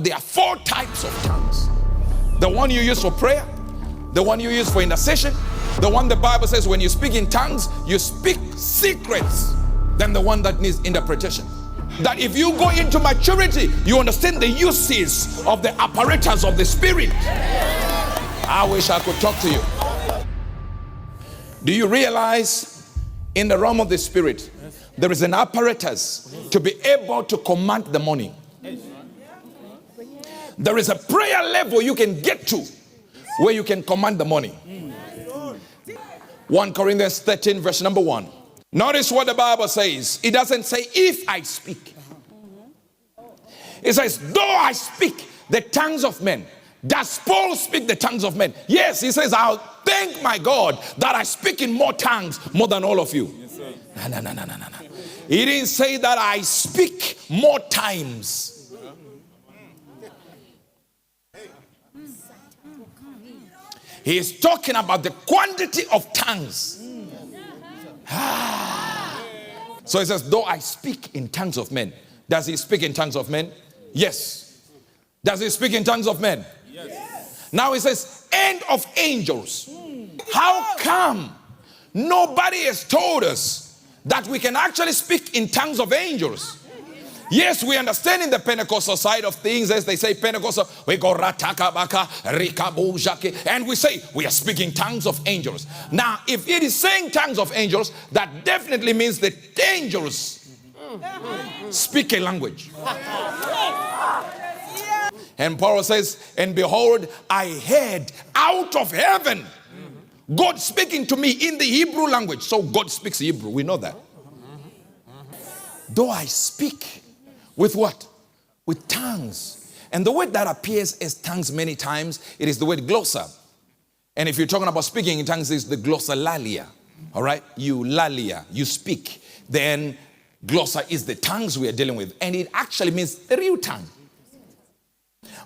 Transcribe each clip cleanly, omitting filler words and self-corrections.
There are 4 types of tongues. The one you use for prayer, the one you use for intercession, the one the Bible says when you speak in tongues, you speak secrets, then the one that needs interpretation. That if you go into maturity, you understand the uses of the apparatus of the Spirit. I wish I could talk to you. Do you realize in the realm of the Spirit, there is an apparatus to be able to command the morning? There is a prayer level you can get to where you can command the morning. 1 Corinthians 13 verse number 1. Notice what the Bible says. It doesn't say if I speak. It says though I speak the tongues of men. Does Paul speak the tongues of men? Yes, he says I'll thank my God that I speak in more tongues more than all of you. Yes, sir. No. He didn't say that I speak more times. He is talking about the quantity of tongues. So he says, though I speak in tongues of men. Does he speak in tongues of men? Yes. Does he speak in tongues of men? Yes. Now he says, and of angels. How come nobody has told us that we can actually speak in tongues of angels? Yes, we understand in the Pentecostal side of things, as they say Pentecostal, we go ratakabaka, rikabujake, and we say we are speaking tongues of angels. Now, if it is saying tongues of angels, that definitely means that angels speak a language. And Paul says, and behold, I heard out of heaven God speaking to me in the Hebrew language. So God speaks Hebrew, we know that. Though I speak with what? With tongues. And the word that appears as tongues many times, it is the word glossa. And if you're talking about speaking in tongues, it's the glossolalia. All right? Eulalia, you speak. Then glossa is the tongues we are dealing with. And it actually means the real tongue.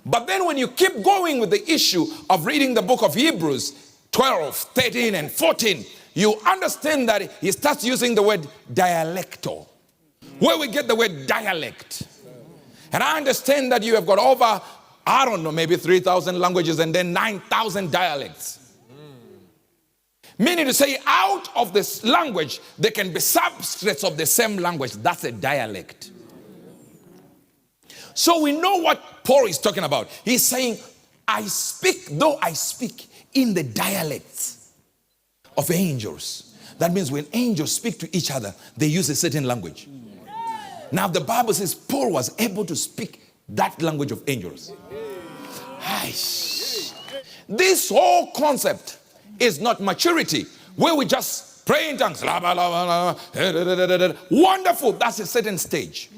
But then when you keep going with the issue of reading the book of Hebrews 12, 13, and 14, you understand that he starts using the word dialecto. Where we get the word dialect. And I understand that you have got over, I don't know, maybe 3,000 languages and then 9,000 dialects. Meaning to say out of this language, there can be substrates of the same language. That's a dialect. So we know what Paul is talking about. He's saying, I speak, though I speak in the dialects of angels. That means when angels speak to each other, they use a certain language. Now the Bible says Paul was able to speak that language of angels. This whole concept is not maturity, where we just pray in tongues. Wonderful, that's a certain stage.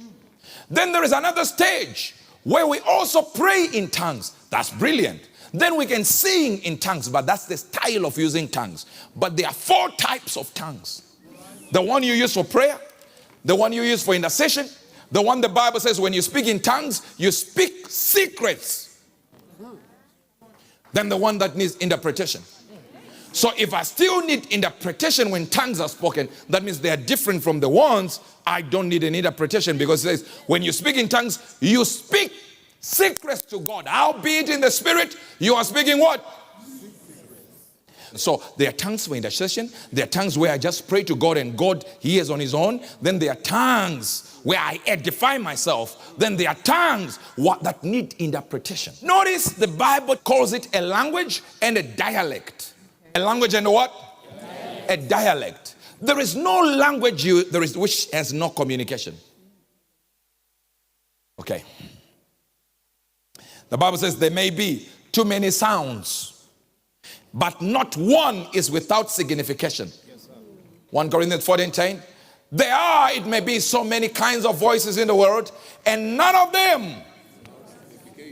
Then there is another stage where we also pray in tongues. That's brilliant. Then we can sing in tongues, but that's the style of using tongues. But there are 4 types of tongues. The one you use for prayer, the one you use for intercession, the one the Bible says when you speak in tongues, you speak secrets. Then the one that needs interpretation. So if I still need interpretation when tongues are spoken, that means they are different from the ones I don't need an interpretation, because it says when you speak in tongues, you speak secrets to God. Albeit in the Spirit, you are speaking what? So there are tongues for intercession. There are tongues where I just pray to God and God hears on his own. Then there are tongues where I edify myself. Then there are tongues that need interpretation. Notice the Bible calls it a language and a dialect. A language and a what? A dialect. There is no language which has no communication. Okay. The Bible says there may be too many sounds, but not one is without signification. 1 Corinthians 14:10. There are, it may be, so many kinds of voices in the world, and none of them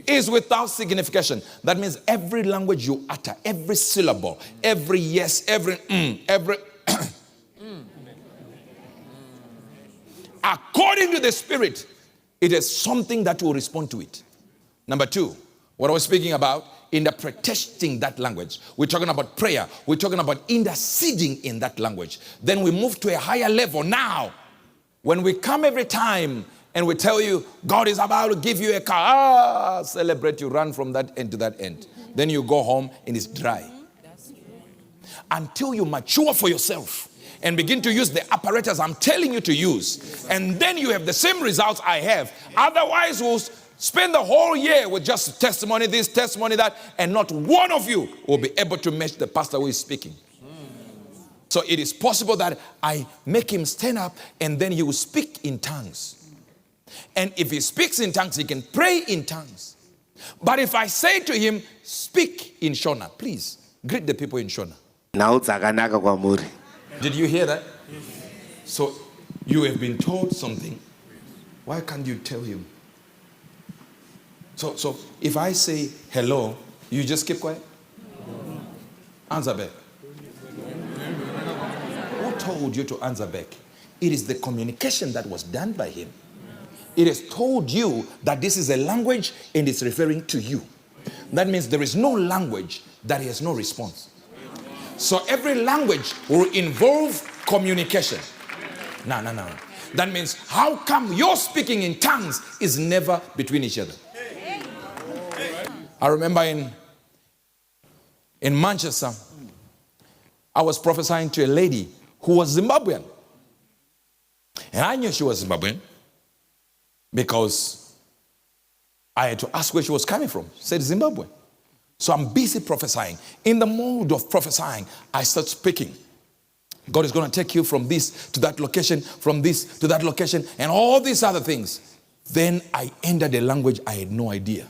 is without signification. That means every language you utter, every syllable, every yes, every every according to the Spirit, it is something that will respond to it. Number 2, what I was speaking about, interpreting that language. We're talking about prayer. We're talking about interceding in that language. Then we move to a higher level. Now, when we come every time and we tell you, God is about to give you a car. Celebrate, you run from that end to that end. Then you go home and it's dry. Until you mature for yourself and begin to use the apparatus I'm telling you to use. And then you have the same results I have. Otherwise, we'll spend the whole year with just testimony this, testimony that, and not one of you will be able to match the pastor who is speaking. So it is possible that I make him stand up and then he will speak in tongues. And if he speaks in tongues, he can pray in tongues. But if I say to him, speak in Shona, please greet the people in Shona. Did you hear that? So you have been told something. Why can't you tell him? So if I say hello, you just keep quiet? Answer back. Who told you to answer back? It is the communication that was done by him. It has told you that this is a language and it's referring to you. That means there is no language that has no response. So every language will involve communication. No. That means how come your speaking in tongues is never between each other? I remember in Manchester, I was prophesying to a lady who was Zimbabwean. And I knew she was Zimbabwean because I had to ask where she was coming from. She said Zimbabwe. So I'm busy prophesying. In the mode of prophesying, I start speaking. God is going to take you from this to that location, from this to that location, and all these other things. Then I entered a language I had no idea.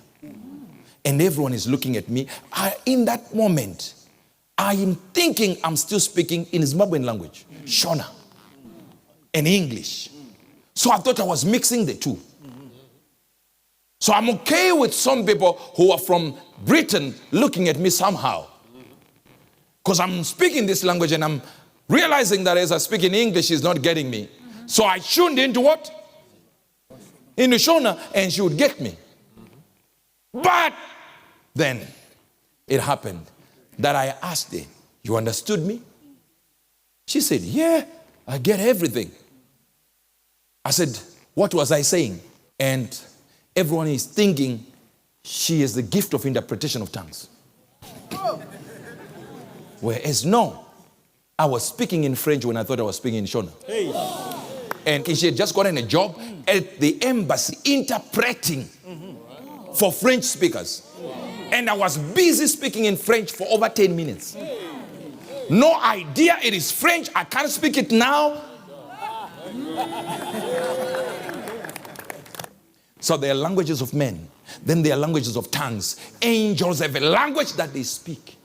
And everyone is looking at me. In that moment, I am thinking I'm still speaking in Zimbabwean language, Shona, and English. So I thought I was mixing the two. So I'm okay with some people who are from Britain looking at me somehow. Because I'm speaking this language and I'm realizing that as I speak in English, she's not getting me. So I tuned into what? Into Shona, and she would get me. But then it happened that I asked her, you understood me? She said, yeah, I get everything. I said, what was I saying? And everyone is thinking she has the gift of interpretation of tongues. Whereas no, I was speaking in French when I thought I was speaking in Shona. Hey. And she had just gotten a job at the embassy interpreting for French speakers. And I was busy speaking in French for over 10 minutes. No idea it is French. I can't speak it now. So there are languages of men. Then there are languages of tongues. Angels have a language that they speak.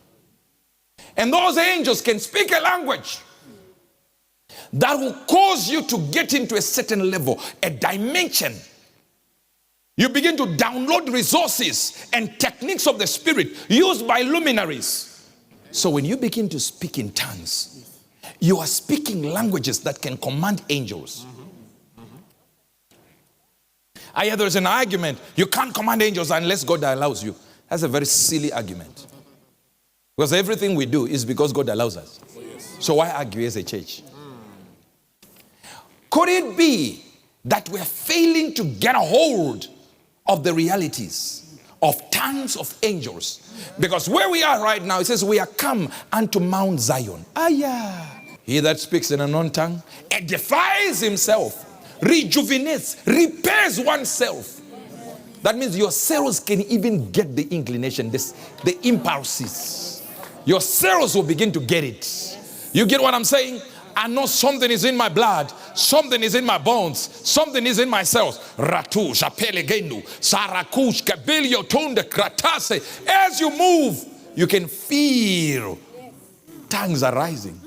And those angels can speak a language that will cause you to get into a certain level, a dimension. You begin to download resources and techniques of the Spirit used by luminaries. So when you begin to speak in tongues, you are speaking languages that can command angels. I hear there's an argument. You can't command angels unless God allows you. That's a very silly argument. Because everything we do is because God allows us. So why argue as a church? Could it be that we're failing to get a hold of the realities of tongues of angels? Because where we are right now, it says we are come unto Mount Zion. He that speaks in an unknown tongue edifies himself, rejuvenates, repairs oneself. That means your cells can even get the inclination, the impulses. Your cells will begin to get it. You get what I'm saying? I know something is in my blood, something is in my bones, something is in my cells. As you move, you can feel tongues are rising.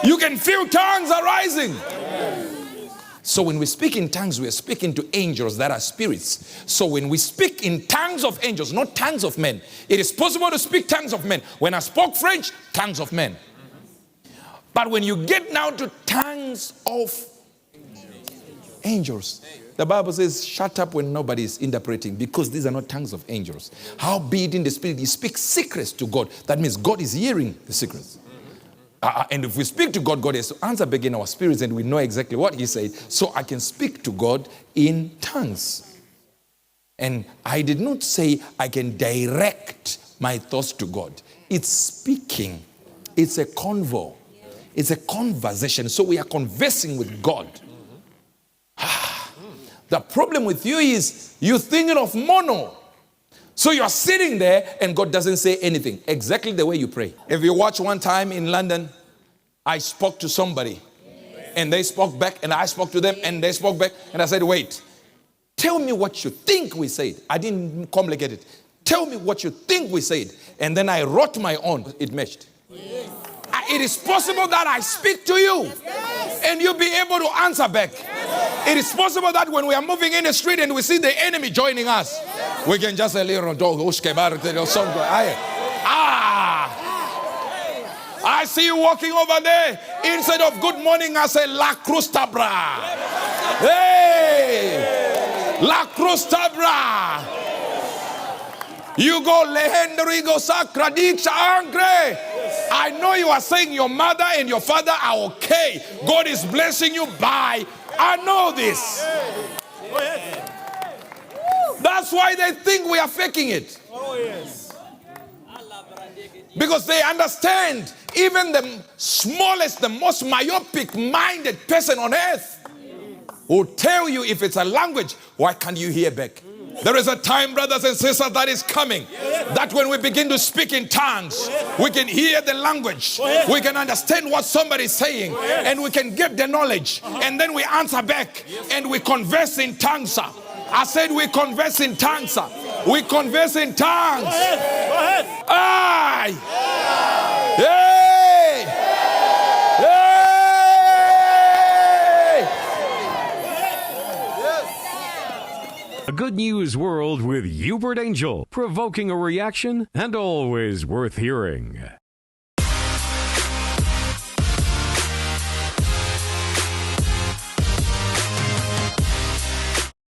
You can feel tongues are rising. So when we speak in tongues, we are speaking to angels that are spirits. So when we speak in tongues of angels, not tongues of men, it is possible to speak tongues of men. When I spoke French, tongues of men. But when you get now to tongues of angels, the Bible says, shut up when nobody is interpreting, because these are not tongues of angels. Howbeit in the spirit, he speaks secrets to God. That means God is hearing the secrets. And if we speak to God, God has to answer back in our spirits, and we know exactly what he said. So I can speak to God in tongues. And I did not say I can direct my thoughts to God. It's speaking. It's a convo. It's a conversation. So we are conversing with God. The problem with you is you're thinking of mono. So you're sitting there and God doesn't say anything. Exactly the way you pray. If you watch one time in London, I spoke to somebody and they spoke back and I spoke to them and they spoke back and I said, wait, tell me what you think we said. I didn't complicate it. Tell me what you think we said. And then I wrote my own. It matched. Yes. It is possible that I speak to you and you'll be able to answer back. It is possible that when we are moving in the street and we see the enemy joining us, we can just say, I see you walking over there. Instead of good morning, I say, La Crustabra. Hey! La Crustabra. You go, Lehendrigo Sacradix Angre. I know you are saying your mother and your father are okay. God is blessing you. Bye. I know this. That's why they think we are faking it. Because they understand even the smallest, the most myopic minded person on earth will tell you if it's a language, why can't you hear back? There is a time, brothers and sisters, that is coming, that when we begin to speak in tongues, we can hear the language, we can understand what somebody is saying, and we can get the knowledge, and then we answer back, and we converse in tongues. I said we converse in tongues. We converse in tongues. Go ahead. Aye. Hey. Hey. A good news world with Uebert Angel, provoking a reaction and always worth hearing.